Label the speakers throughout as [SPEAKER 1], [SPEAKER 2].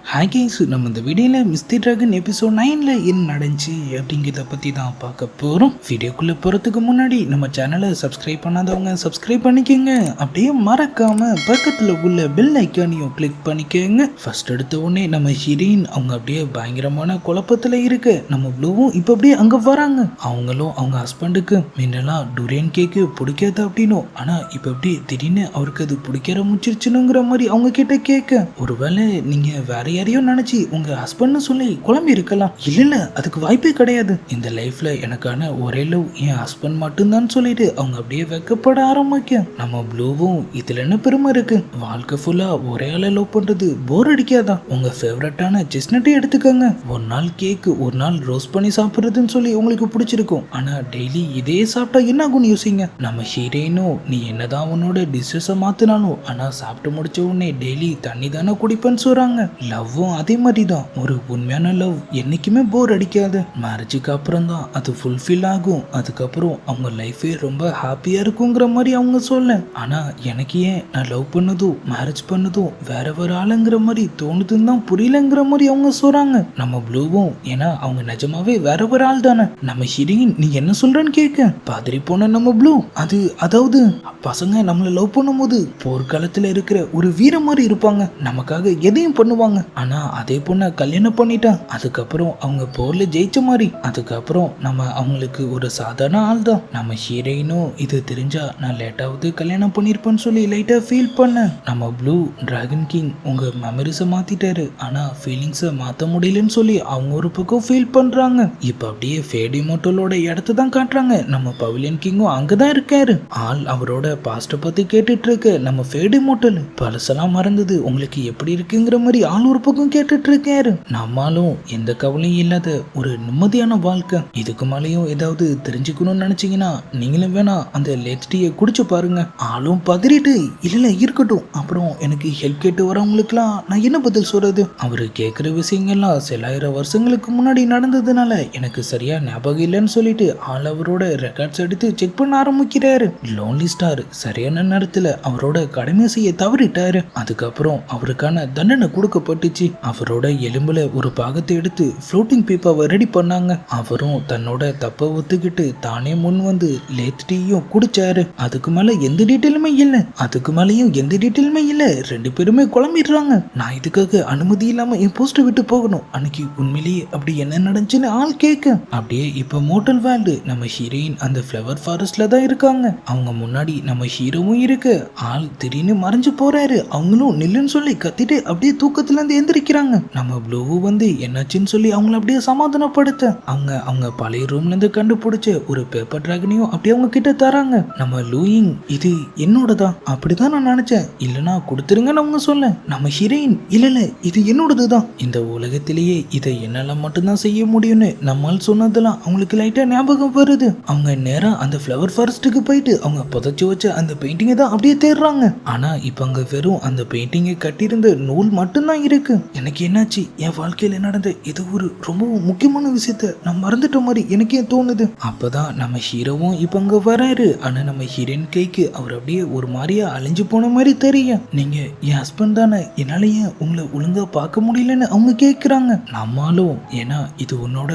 [SPEAKER 1] Hi guys, நம்ம இந்த வீடியோவில் மிஸ்டர் டிராகன் எபிசோட் 9ல் என்ன நடந்துச்சு அப்படிங்கிறத பற்றி தான் பார்க்க போகிறோம். வீடியோக்குள்ளே போகிறதுக்கு முன்னாடி நம்ம சேனலை சப்ஸ்கிரைப் பண்ணாதவங்க சப்ஸ்கிரைப் பண்ணிக்கோங்க. அப்படியே மறக்காமல் பக்கத்தில் உள்ள பெல் ஐக்கானையும் கிளிக் பண்ணிக்கோங்க. ஃபர்ஸ்ட் எடுத்த உடனே நம்ம ஹீரோயின் அவங்க அப்படியே பயங்கரமான குழப்பத்தில் இருக்கு. நம்ம ப்ளூவும் இப்போ அப்படியே அங்கே வராங்க. அவங்களும் அவங்க ஹஸ்பண்டுக்கு முன்னெல்லாம் டூரியன் கேக்கு பிடிக்காது அப்படின்னும், ஆனால் இப்போ எப்படி திடீர்னு அவருக்கு அது பிடிக்க ஆரம்பிச்சிருச்சுனுங்கிற மாதிரி அவங்க கிட்ட கேட்க, ஒருவேளை நீங்கள் வேற யாரையும் நினைச்சு உங்க ஹஸ்பண்ட்னு சொல்லி குழம்பி இருக்கலாம். இல்ல அதுக்கு வாய்ப்பே கிடையாது. இந்த லைஃப்ல எனக்கான ஒரே லவ் என் ஹஸ்பண்ட் மட்டும்தான் சொல்லிட்டு அவங்க அப்படியே வெக்கப்பட ஆரம்பிக்க, நம்ம ப்ளூவும் இதுல என்ன பெருமை இருக்கு, வாழ்க்கை ஃபுல்லா ஒரே ஆளை லவ் பண்றது போர் அடிக்காதா, உங்க ஃபேவரட்டான செஸ்னட்டே எடுத்துக்கோங்க. ஒரு நாள் கேக்கு ஒரு நாள் ரோஸ்ட் பண்ணி சாப்பிடுறதுன்னு சொல்லி உங்களுக்கு பிடிச்சிருக்கும், ஆனா டெய்லி இதே சாப்பிட்டா என்ன ஆகும்னு யோசிங்க. நம்ம ஹீரோயினும் நீ என்னதான் உன்னோட டிஷ்ஷஸை மாத்தினாலும் ஆனா சாப்பிட்டு முடிச்ச உடனே டெய்லி தண்ணி தானே குடிப்பேன்னு சொல்றாங்க. லவ்வும் அதே மாதிரி தான். ஒரு உண்மையான லவ் என்னைக்குமே போர் அடிக்காது. மேரேஜுக்கு அப்புறம் தான் அது ஃபுல்ஃபில் ஆகும். அதுக்கப்புறம் அவங்க லைஃபே ரொம்ப ஹாப்பியா இருக்குங்கிற மாதிரி அவங்க சொல்ல, ஆனா எனக்கு ஏன் நான் லவ் பண்ணதும் மேரேஜ் பண்ணதும் வேற வேற ஆளுங்கிற மாதிரி தோணுதுன்னு தான் புரியலங்கிற மாதிரி அவங்க சொல்றாங்க. நம்ம ப்ளூவும் ஏன்னா அவங்க நிஜமாவே வேற வேற ஆள் தானே. நம்ம ஹீரோயின் நீ என்ன சொல்றன்னு கேட்க, பாதிரி போன நம்ம ப்ளூ அதாவது பசங்க நம்மளை லவ் பண்ணும்போது போர்க்காலத்துல இருக்கிற ஒரு வீர மாதிரி இருப்பாங்க, நமக்காக எதையும் பண்ணுவாங்க. ஆனா அதே பொண்ணை கல்யாணம் பண்ணிட்டா அதுக்கப்புறம் அவங்க போர்ல ஜெயிச்ச மாதிரி. அதுக்கப்புறம் நம்ம அவங்களுக்கு ஒரு சாதாரண ஆள் தான். நம்ம ஹீரோயினும் இது தெரிஞ்சா நான் லேட்டாவது கல்யாணம் பண்ணிருப்பேன்னு சொல்லி லைட்டா ஃபீல் பண்ண, நம்ம ப்ளூ டிராகன் கிங் உங்க மெமரிஸை மாத்திட்டாரு ஆனா ஃபீலிங்ஸை மாத்த முடியலன்னு சொல்லி அவங்க ஒரு பக்கம் ஃபீல் பண்றாங்க. இப்ப அப்படியே ஃபேடி மோட்டலோட இடத்த தான் காட்டுறாங்க. நம்ம பவிலியன் கிங்கும் அங்கதான் இருக்காரு. ஆள் அவரோட பாஸ்ட பத்தி கேட்டுட்டு இருக்கு. நம்ம ஃபேடி மோட்டல் பழசெல்லாம் மறந்தது உங்களுக்கு எப்படி இருக்குங்கிற மாதிரி ஆள் ஒரு பக்கம் கேட்டுட்டு இருக்காரு. நம்மளும் எந்த கவலையும் இல்லாத ஒரு நிம்மதியான வாழ்க்கை. இதுக்கு மேலேயும் ஏதாவது தெரிஞ்சுக்கணும்னு நினைச்சீங்கன்னா நீங்களும் வேணா அந்த லேட் டீயை குடிச்சு பாருங்க. ஆளும் பதறிட்டு இல்ல இருக்கட்டும், அப்புறம் எனக்கு ஹெல்ப் கேட்டு வரவங்களுக்குலாம் நான் என்ன பதில் சொல்றது, அவரு கேட்குற விஷயங்கள்லாம் சில ஆயிரம் வருஷங்களுக்கு முன்னாடி நடந்ததுனால எனக்கு சரியா ஞாபகம் இல்லைன்னு சொல்லிட்டு ஆள் அவரோட ரெக்கார்ட்ஸ் எடுத்து செக் பண்ண ஆரம்பிக்கிறாரு. லோன்லி ஸ்டார் சரியான நேரத்துல அவரோட கடமை செய்ய தவறிட்டாரு. அதுக்கப்புறம் அவருக்கான தண்டனை கொடுக்கப்பட்டுச்சு. அவரோட எலும்புல ஒரு பாகத்தை எடுத்து ஃப்ளோட்டிங் பேப்பரை ரெடி பண்ணாங்க. அவரும் தன்னோட தப்பை ஒத்துக்கிட்டு தானே முன் வந்து லேத் டீயும் குடிச்சாரு. அதுக்கு மேல எந்த டீட்டெயிலுமே இல்ல. ரெண்டு பேருமே குழம்பிடுறாங்க. நான் இதுக்காக அனுமதி இல்லாம என் போஸ்ட் விட்டு போகணும். அன்னைக்கு உண்மையிலேயே அப்படி என்ன நடந்துச்சுன்னு ஆள் கேட்க, அப்படியே இப்ப மோட்டல் வேல்டு நம்ம ஹீரோயின் அந்த ஃப்ளவர் ஃபாரஸ்ட்ல தான் இருக்காங்க. அவங்க முன்னாடி நம்ம ஹீரோவும் இருக்கு. ஆள் திடீர்னு மறைஞ்சு போறாரு. அவங்களும் நில்லுன்னு சொல்லி கத்திட்டு அப்படியே தூக்கத்துல இருந்து எந்திரிக்கிறாங்க. நம்ம ப்ளூ வந்து என்னாச்சுன்னு சொல்லி அவங்கள அப்படியே சமாதானப்படுத்த அவங்க பழைய ரூம்ல இருந்து கண்டுபிடிச்ச ஒரு பேப்பர் டிராகனையும் அப்படியே அவங்க கிட்ட தராங்க. நம்ம லூயிங் இது என்னோடதான் அப்படிதான் நான் நினைச்சேன், இல்லைன்னா கொடுத்துருங்கன்னு அவங்க சொல்ல, நம்ம ஹீரோயின் இல்ல இது என்னோடதுதான், இந்த உலகத்திலேயே இதை என்னால மட்டும்தான் செய்ய முடியும்னு நம்மால் சொன்னதெல்லாம் அவங்களுக்கு லைட்டா ஞாபகம் வருது. அவங்க நேரா அந்த ஃப்ளவர் ஃபாரஸ்ட்டுக்கு போயிட்டு அவங்க புதைச்சு வச்ச அந்த பெயிண்டிங்கை தான் அப்படியே தேடுறாங்க. ஆனா இப்ப அங்க வெறும் அந்த பெயிண்டிங்கை கட்டியிருந்த நூல் மட்டும்தான் இருக்கு. எனக்கு என்னாச்சு, என் வாழ்க்கையில நடந்த இது ஒரு ரொம்ப முக்கியமான விஷயத்த நான் மறந்துட்ட மாதிரி எனக்கே தோணுது. அப்பதான் நம்ம ஹீரோவும் இப்ப அங்க வராரு. ஆனா நம்ம ஹீரோயின் கைக்கு அவர் அப்படியே ஒரு மாதிரியா அழிஞ்சு போன மாதிரி தெரியும். நீங்க என் ஹஸ்பண்ட் தானே, என்னால ஏன் உங்களை ஒழுங்கா பார்க்க முடியலன்னு அவங்க கேட்கிறாங்க. நம்மளும் ஏன்னா இது உன்னோட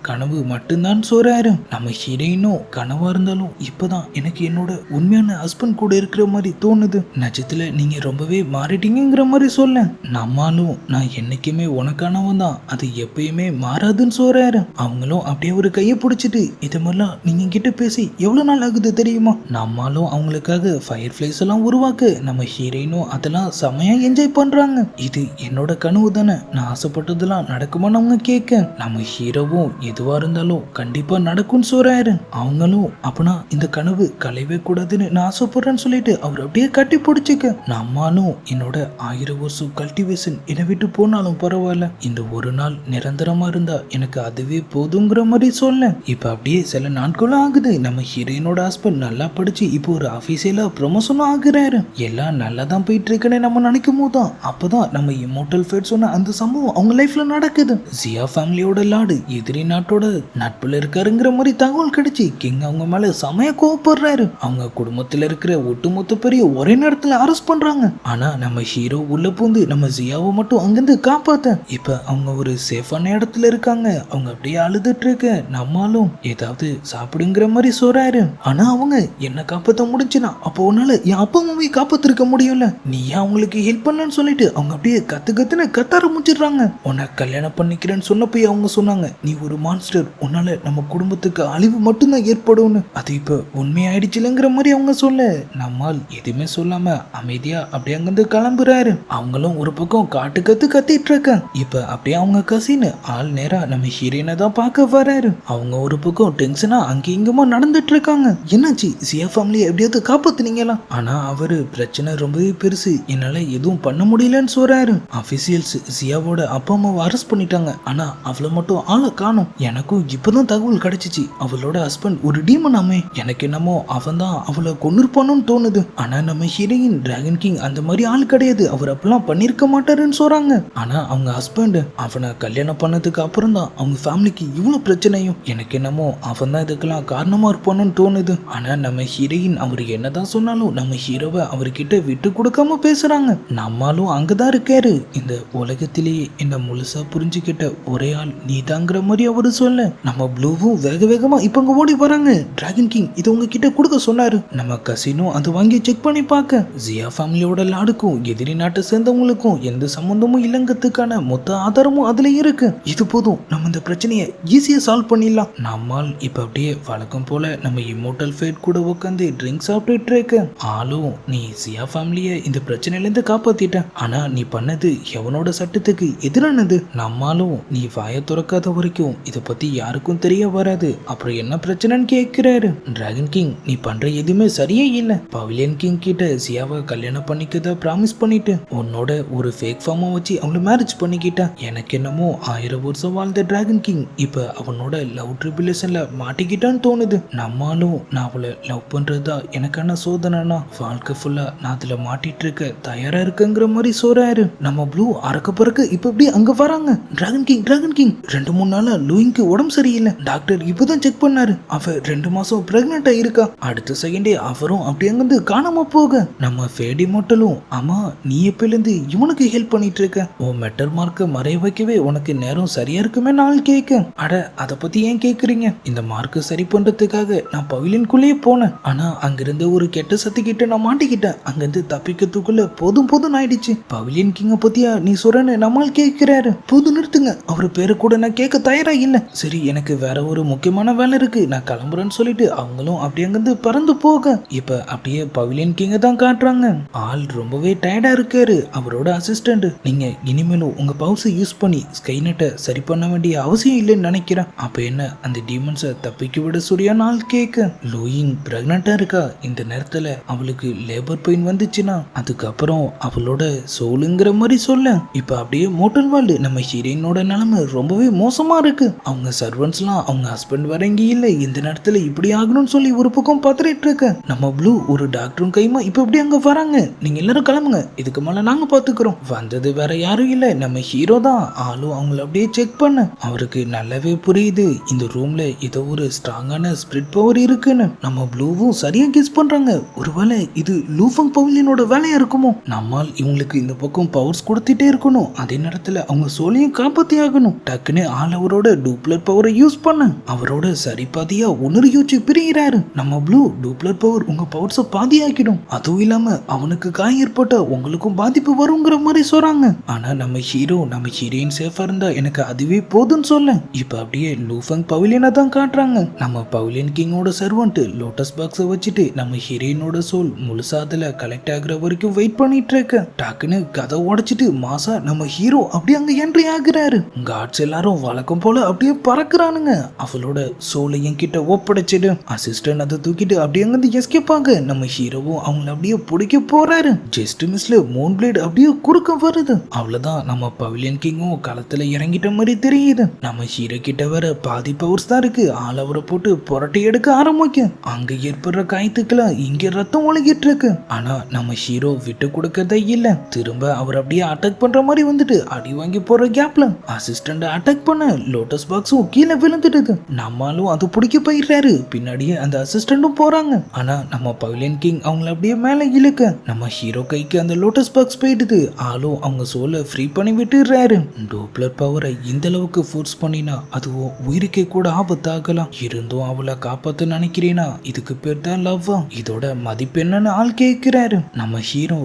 [SPEAKER 1] கனவு மட்டும்தான் சொல்றாரு. நம்ம ஹீரோயினும் கனவா இருந்தாலும் இப்பதான் எனக்கு என்னோட உண்மையான ஹஸ்பண்ட் கூட இருக்கிற மாதிரி தோணுது, நிஜத்துல நீங்க ரொம்பவே மாறிட்டீங்கிற மாதிரி சொல்ல, நம்மளும் நான் என்னைக்குமே உனக்கானவன் தான், அது எப்பயுமே மாறாதுன்னு சொல்றாரு. அவங்களும் அப்படியே ஒரு கையை பிடிச்சிட்டு இது மாதிரிலாம் நீங்க கிட்ட பேசி எவ்வளவு நாள் ஆகுது தெரியுமா, நம்மளும் அவங்களுக்காக ஃபயர் ஃபிளைஸ் எல்லாம் உருவாக்கு நம்ம ஹீரோயினும் அதெல்லாம் செமையா என்ஜாய் பண்றாங்க. இது என்னோட கனவு தானே, நான் ஆசைப்பட்டதெல்லாம் நடக்குமான்னு அவங்க கேட்க, நம்ம ஹீரோவும் எதுவா இருந்தாலும் கண்டிப்பா நடக்கும்னு சொல்றாரு. அவங்களும் அப்பனா இந்த கனவு கலையவே கூடாதுன்னு நான் ஆசைப்படுறேன்னு சொல்லிட்டு அவர் அப்படியே கட்டி பிடிச்சிக்க, நம்மளும் என்னோட 1000 வருஷம் கல்டிவேஷன் என்னை விட்டு போனாலும் பரவாயில்ல, இந்த ஒரு நாள் நிரந்தரமா இருந்தா எனக்கு அதுவே போதுங்கிற மாதிரி சொல்ல, இப்ப அப்படியே சில நாட்களும் ஆகுது. நம்ம ஹீரோயினோட ஹஸ்பண்ட் நல்லா படிச்சு இப்போ ஒரு ஆபீஸியலா ப்ரொமோஷனும் ஆகுறாரு. எல்லாம் நல்லா தான் போயிட்டு இருக்குன்னு நம்ம நினைக்கும் போதுதான் அப்பதான் நம்ம இம்மோர்டல் ஃபேட் சொன்ன அந்த சம்பவம் அவங்க லைஃப்ல நடக்குது. ஜியா ஃபேமிலியோட லார்டு எதிரி நாட்டோட நட்புல இருக்காருங்கிற மாதிரி தகவல் கிடைச்சி கிங் அவங்க மேல சமய கோவப்படுறாரு. அவங்க குடும்பத்துல இருக்கிற ஒட்டுமொத்த பெரிய ஒரே நேரத்துல அரெஸ்ட் பண்றாங்க. ஆனா நம்ம ஹீரோ உள்ள பூந்து நம்ம ஜியாவை அம்மாவை மட்டும் அங்கிருந்து காப்பாத்த. இப்ப அவங்க ஒரு சேஃபான இடத்துல இருக்காங்க. அவங்க அப்படியே அழுதுட்டு இருக்க நம்மாலும் ஏதாவது சாப்பிடுங்கிற மாதிரி சொல்றாரு. ஆனா அவங்க என்ன காப்பாத்த முடிஞ்சுனா அப்போ உன்னால என் அப்பா அம்மாவை காப்பாத்திருக்க முடியும்ல, நீ ஏன் அவங்களுக்கு ஹெல்ப் பண்ணலன்னு சொல்லிட்டு அவங்க அப்படியே கத்துன்னு கத்த ஆரம்பிச்சிடுறாங்க. உன்னை கல்யாணம் பண்ணிக்கிறேன்னு சொன்னப்போ அவங்க சொன்னாங்க நீ ஒரு மான்ஸ்டர், உன்னால நம்ம குடும்பத்துக்கு அழிவு மட்டும்தான் ஏற்படும்னு. அது இப்ப உண்மையாயிடுச்சுலங்கிற மாதிரி அவங்க சொல்ல நம்மால் எதுவுமே சொல்லாம அமைதியா அப்படியே அங்கிருந்து கிளம்புறாரு. அவங்களும் ஒரு பக்கம் காட்டு கத்திட்டு இருக்க. இப்ப அப்படியே அவங்க கசின்னு ஆள் நேரா நம்ம ஹீரோயினை தான் பார்க்க வராரு. அவங்க ஒரு பக்கம் டென்ஷனா அங்க இங்கமா நடந்துட்டு இருக்காங்க. என்னாச்சு சியா ஃபேமிலியை எப்படியாவது காப்பாத்துனீங்களா? ஆனா அவரு பிரச்சனை ரொம்பவே பெருசு, என்னால எதுவும் பண்ண முடியலன்னு சொல்றாரு. அபிஷியல்ஸ் சியாவோட அப்பா அம்மாவை அரெஸ்ட் பண்ணிட்டாங்க. ஆனா அவளை மட்டும் ஆளை காணும். எனக்கும் இப்பதான் தகவல் கிடைச்சிச்சு அவளோட ஹஸ்பண்ட் ஒரு டீமனாமே. எனக்கு என்னமோ அவன் தான் அவளை கொன்னிருப்பானுன்னு தோணுது. ஆனா நம்ம ஹீரோயின் டிராகன் கிங் அந்த மாதிரி ஆள் கிடையாது, அவர் அப்பெல்லாம் பண்ணிருக்க மாட்டாருன்னு சொல்றாங்க. ஆனா அவங்க ஹஸ்பண்ட் அவனை கல்யாணம் பண்ணதுக்கு அப்புறம் தான் அவங்க ஃபேமிலிக்கு இவ்வளவு பிரச்சனையும். எனக்கு என்னமோ அவன் தான் இதுக்கெல்லாம் காரணமா இருப்பானுன்னு தோணுது. ஆனா நம்ம ஹீரோயின் அவரு என்னதான் சொன்னாலும் நம்ம ஹீரோவை அவர்கிட்ட விட்டு கொடுக்காம பேசுறாங்க. நம்மளும் அங்கதான் இருக்காரு. இந்த உலகத்திலேயே என்ன முழுசா புரிஞ்சுக்கிட்ட ஒரே ஆள் நீதாங்கிற மாதிரி அவரு சொல்ல நம்ம ப்ளூவும் வேகமா இப்ப அங்க ஓடி வராங்க. டிராகன் கிங் இது உங்ககிட்ட கொடுக்க சொன்னாரு. நம்ம கசினும் அது வாங்கி செக் பண்ணி பார்க்க ஜியா ஃபேமிலியோட லாடுக்கும் எதிரி நாட்டை சேர்ந்தவங்களுக்கும் எந்த சம்பந்தமும் இல்லங்கிறதுக்கான மொத்த ஆதாரமும் அதுல இருக்கு. இது போதும், நம்ம இந்த பிரச்சனையை ஈஸியா சால்வ் பண்ணிடலாம். நம்மால் இப்ப அப்படியே வழக்கம் போல நம்ம இம்மோர்டல் ஃபேட் கூட உட்காந்து ட்ரிங்க் சாப்பிட்டுட்டு இருக்க. ஆளும் நீ ஜியா ஃபேமிலியை இந்த பிரச்சனையில இருந்து காப்பாத்திட்ட, ஆனா நீ பண்ணது எவனோட சட்டத்துக்கு எதிரானது. நம்மாலும் நீ வாயை துறக்காத வரைக்கும் இதை பத்தி யாருக்கும் தெரிய வராது, அப்புறம் என்ன பிரச்சனைன்னு கேட்கிறாரு. டிராகன் கிங் நீ பண்ற எதுவுமே சரியே இல்ல. பவிலியன் கிங் கிட்ட சியாவை கல்யாணம் பண்ணிக்கத ப்ராமிஸ் பண்ணிட்டு உன்னோட ஒரு ஃபேக் ஃபார்மா வச்சு அவளை மேரேஜ் பண்ணிக்கிட்ட. எனக்கு என்னமோ 1000 வருஷம் வாழ்ந்த டிராகன் கிங் இப்ப அவனோட லவ் ட்ரிபியூலேஷன்ல மாட்டிக்கிட்டான்னு தோணுது. நம்மாலும் நான் அவளை லவ் பண்றதா எனக்கான சோதனைனா வாழ்க்கை ஃபுல்லா நான் அதுல மாட்டிட்டு இருக்க தயாரா இருக்குங்கிற மாதிரி சொல்றாரு. நம்ம ப்ளூ அறக்க பிறகு இப்ப இப்படி அங்க வராங்க. டிராகன் கிங் 2-3 நாளா லூயிங்க்கு உடம்பு சரியில்லை, டாக்டர் இப்பதான் செக் பண்ணாரு, அவ 2 மாசம் பிரெக்னெண்டா இருக்கா. அடுத்த செகண்டே அவரும் அப்படி அங்கிருந்து காணாம போக நம்ம ஃபேடி மொட்டலும் ஆமா நீ எப்பிலிருந்து இவனுக்கு ஹெல்ப் பண்ணிட்டு இருக்க, உன் மெட்டர் மார்க்க மறைய வைக்கவே உனக்கு நேரம் சரியா இருக்குமே நாள் கேட்க. அட அதை பத்தி ஏன் கேக்குறீங்க, இந்த மார்க்க சரி பண்றதுக்காக நான் பவிலியனுக்குள்ளேயே போனேன். ஆனா அங்கிருந்து ஒரு கெட்ட சக்தி கிட்ட நான் மாட்டிக்கிட்டேன். அங்கிருந்து தப்பிக்கிறதுக்குள்ள போதும் ஆயிடுச்சு. பவிலியன் கிங்க பத்தியா நீ சொல்றேன்னு நம்மால் கேட்கிறாரு. போது நிறுத்துங்க, அவர் பேரு கூட நான் கேட்க தயாரா இல்ல. சரி எனக்கு வேற ஒரு முக்கியமான வேலை இருக்கு, நான் கிளம்புறேன்னு சொல்லிட்டு அவங்களும் அப்படி அங்கிருந்து பறந்து போக இப்ப அப்படியே பவிலியன் கிங்க தான் காட்டுறாங்க. ஆள் ரொம்பவே டயர்டா இருக்காரு. அவரோட அசிஸ்டன்ட் நீங்க இனிமேலும் உங்க பவர்ஸை யூஸ் பண்ணி ஸ்கைநெட்டை சரி பண்ண வேண்டிய அவசியம் இல்லைன்னு நினைக்கிறேன். அப்ப என்ன அந்த டீமன்ஸை தப்பிக்க விட சொல்லியான்னு ஆள் கேட்க லூயிங் பிரெக்னண்டா இருக்கா. இந்த நேரத்துல அவளுக்கு லேபர் பெயின் வந்துச்சுன்னா அதுக்கப்புறம் அவளோட சோலுங்கிற மாதிரி சொல்ல இப்ப அப்படியே மோட்டல் வேர்ல்டு நம்ம ஹீரோயினோட நிலைமை ரொம்பவே மோசமா இருக்கு. அவங்க சர்வன்ட்ஸ்லாம் அவங்க ஹஸ்பண்ட் வர இங்க இல்ல, இந்த நேரத்துல இப்படி ஆகணும்னு சொல்லி ஒரு பக்கம் பாத்துட்டு இருக்க. நம்ம ப்ளூ ஒரு டாக்டரும் கைமா இப்ப இப்படி அங்க வராங்க. நீங்க எல்லாரும் கிளம்புங்க, இதுக்கு மேல நாங்க பாத்துக்கிறோம். வந்தது வேற யாரும் இல்ல, நம்ம ஹீரோ தான். ஆளும் அவங்கள அப்படியே செக் பண்ண அவருக்கு நல்லாவே புரியுது இந்த ரூம்ல ஏதோ ஒரு ஸ்ட்ராங்கான ஸ்பிரிட் பவர் இருக்குன்னு. நம்ம ப்ளூவும் சரியா கெஸ் பண்றாங்க. ஒருவேளை இது லூஃபங் பவிலியனோட வேலையா இருக்குமோ. நம்மால் இவங்களுக்கு இந்த பக்கம் பவர்ஸ் கொடுத்துட்டே இருக்கணும், அதே நேரத்துல அவங்க சோலையும் காப்பாத்தி ஆகணும். டக்குன்னு ஆள் அவரோட டூப்ளர் பவரை யூஸ் பண்ண அவரோட சரி பாதியா ஒன்னு யோசிச்சு பிரிகிறாரு. நம்ம ப்ளூ டூப்ளர் பவர் உங்க பவர்ஸை பாதி ஆக்கிடும், அதுவும் இல்லாம அவனுக்கு காயம் ஏற்பட்ட உங்களுக்கும் பாதிப்பு வருங்கிற மாதிரி சொல்றாங்க. ஆனா நம்ம ஹீரோயின் சேஃபா இருந்தா எனக்கு அதுவே போதும்னு சொல்ல இப்ப அப்படியே லூஃபங் பவிலியனை தான் காட்டுறாங்க. நம்ம பவிலியன் கிங்கோட சர்வன்ட் லோட்டஸ் பாக்ஸை வச்சுட்டு நம்ம ஹீரோயினோட சோல் முழுசா அதுல கலெக்ட் ஆகுற வரைக்கும் வெயிட் பண்ணிட்டு இருக்க. டக்குன்னு கதை உடைச்சிட்டு மாசா நம்ம ஹீரோ அப்படியே அங்க என்ட்ரி ஆகுறாரு. காட்ஸ் எல்லாரும் வழக்கம் போல அப்படியே பறக்குறானுங்க. அவளோட சோலை என்கிட்ட ஒப்படைச்சிடு. அசிஸ்டன்ட் அதை தூக்கிட்டு அப்படியே அங்கிருந்து எஸ்கேப் ஆக நம்ம ஹீரோவும் அவங்கள அப்படியே பிடிக்க போறாரு. ஜஸ்ட் மிஸ்ல மூன் பிளேட் அப்படியே குறுக்க வருது. அவ்வளவுதான் நம்ம பவிலியன் கிங்கும் களத்துல இறங்கிட்ட மாதிரி தெரியுது. நம்ம ஹீரோ கிட்ட வர பாதி பவர்ஸ் தான் இருக்கு. ஆள் அவரை போட்டு புரட்டி எடுக்க ஆரம்பிக்க அங்க ஏற்படுற காயத்துக்குல இங்க ரத்தம் ஒழுகிட்டு இருக்கு. ஆனா நம்ம ஹீரோ விட்டு கொடுக்கறதே இல்ல. திரும்ப அவர் அப்படியே அட்டாக் பண்ற மாதிரி வந்துட்டு அடி வாங்கி போற கேப்ல அசிஸ்டன்ட் அட்டாக் பண்ண லோட்டஸ் பாக்ஸும் கீழே விழுந்துட்டு நம்மளும் அது பிடிக்க போயிடுறாரு. பின்னாடியே அந்த அசிஸ்டன்டும் போறாங்க. ஆனா நம்ம பவிலியன் கிங் அவங்கள அப்படியே மேல இழுக்க நம்ம ஹீரோ கைக்கு அந்த லோட்டஸ் பாக்ஸ் போயிடுது. ஆளும் ஆனாலும் அவங்க சோலை ஃப்ரீ பண்ணி விட்டுறாரு. டோப்ளர் பவரை இந்த அளவுக்கு ஃபோர்ஸ் பண்ணினா அதுவும் உயிருக்கே கூட ஆபத்தாகலாம். இருந்தும் அவளை காப்பாத்த நினைக்கிறேனா இதுக்கு பேர் தான் லவ்வா? இதோட மதிப்பு என்னன்னு ஆள் கேட்கிறாரு. நம்ம ஹீரோ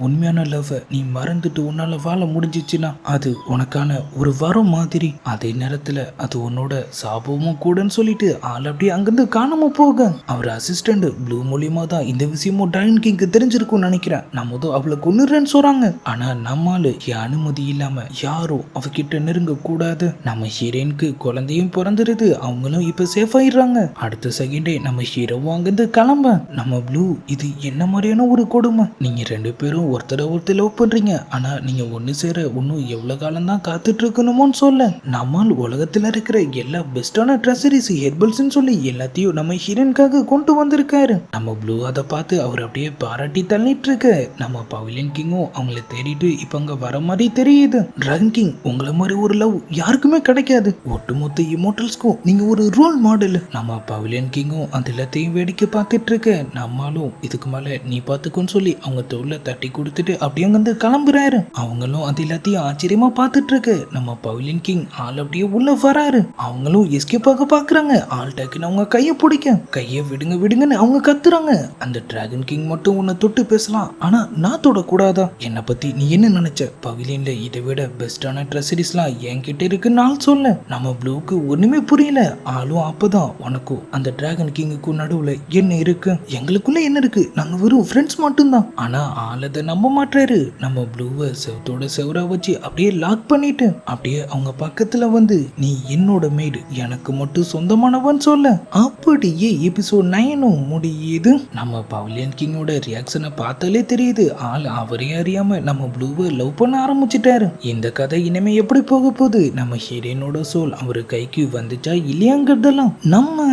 [SPEAKER 1] உண்மையான லவ் நீ மறந்துட்டு உன்னால வாழ முடிஞ்சிச்சுன்னா அது உனக்கான ஒரு வரம் மாதிரி, அதே நேரத்துல அது உன்னோட சாபமும் கூடன்னு சொல்லிட்டு ஆள் அப்படியே அங்கிருந்து காணாம போக அவர் அசிஸ்டன்ட் ப்ளூ மூலியமா தான் இந்த விஷயமும் ட்ராகன் கிங்க்கு தெரிஞ்சிருக்கும் நினைக்கிறேன். நம்ம அவளை கொன்னுறேன்னு சொல்றாங்க. ஆனா நம்மால என் அனுமதி இல்லாம யாரும் அவகிட்ட நெருங்க கூடாது. நம்ம ஹீரோயினுக்கு குழந்தையும் பிறந்துருது. அவங்களும் இப்ப சேஃப் ஆயிடுறாங்க. அடுத்த செகண்டே நம்ம ஹீரோவும் அங்கிருந்து கிளம்ப. நம்ம ப்ளூ இது என்ன மாதிரியான ஒரு கொடுமை? நீங்க 2 பேரும் ஒருத்தர் லவ் பண்றீங்க, ஆனா நீங்க ஒண்ணு சேர இன்னும் எவ்வளவு காலம் தான் காத்துட்டு இருக்கணுமோன்னு சொல்ல நம்மால் உலகத்துல இருக்கிற எல்லா பெஸ்டான ட்ரெஸரிஸ் ஹெர்பல்ஸ் சொல்லி எல்லாத்தையும் நம்ம ஹீரோயினுக்காக கொண்டு வந்திருக்காரு. நம்ம ப்ளூ அதை பார்த்து அவர் அப்படியே பாராட்டி தள்ளிட்டு இருக்க நம்ம பவிலியன் கிங்கும் அவங்களை தேடிட்டு இப்ப அங்க வர மாதிரி தெரியுது. டிராகன் கிங் உங்களை மாதிரி ஒரு லவ் யாருக்குமே கிடைக்காது. ஒட்டுமொத்த இமோட்டல்ஸ்க்கும் நீங்க ஒரு ரோல் மாடல். நம்ம பவிலியன் கிங்கும் அந்த எல்லாத்தையும் வேடிக்கை பார்த்துட்டு இருக்க நம்மளும் இதுக்கு மேல நீ பார்த்துக்கோன்னு சொல்லி அவங்க தோல்ல தட்டி கொடுத்துட்டு அப்படியே வந்து கிளம்புறாரு. அவங்களும் அது எல்லாத்தையும் ஆச்சரியமா பார்த்துட்டு இருக்கு. நம்ம பவிலியன் கிங் ஆள் அப்படியே உள்ள வராரு. அவங்களும் எஸ்கேப் ஆக பாக்குறாங்க. ஆள் டக்குன்னு அவங்க கையை பிடிக்க கையை விடுங்க விடுங்கன்னு அவங்க கத்துறாங்க. அந்த டிராகன் கிங் மட்டும் உன்னை தொட்டு பேசலாம், ஆனா நான் தொடக்கூடாதா? என்னை பத்தி நீ என்ன நினைச்ச? பவிலியன்ல இதை விட பெஸ்டான ட்ரெஸரிஸ்லாம் என்கிட்ட இருக்குன்னு ஆள் சொல்ல நம்ம ப்ளூக்கு ஒண்ணுமே புரியல. ஆளும் அப்பதான் உனக்கும் அந்த டிராகன் கிங்குக்கும் நடுவுல என்ன இருக்கு? எங்களுக்குள்ள என்ன இருக்கு? நாங்க வெறும் ஃப்ரெண்ட்ஸ் மட்டும்தான். ஆனா ஆள் அதை நம்ப மாட்டாரு. நம்ம ப்ளூவை செவத்தோட செவரா வச்சு அப்படியே லாக் பண்ணிட்டு அப்படியே அவங்க பக்கத்துல வந்து நீ என்னோட மேடு, எனக்கு மட்டும் சொந்தமானவன் சொல்ல அப்படியே எபிசோட் 9 முடியுது. நம்ம பவிலியன் கிங்கோட ரியாக்ஷனை பார்த்தாலே தெரியுது ஆள் அவரே அறியாம நம்ம ப்ளூவை லவ் பண்ண ஆரம்பிச்சிட்டாரு. இந்த கதை இனிமே எப்படி போக போகுது? நம்ம ஹீரோயினோட சோல் அவரு கைக்கு வந்துச்சா இல்லையாங்கிறதெல்லாம் நம்ம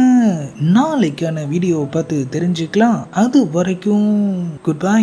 [SPEAKER 1] நாளைக்கான வீடியோவை பார்த்து தெரிஞ்சுக்கலாம். அது வரைக்கும் குட் பை.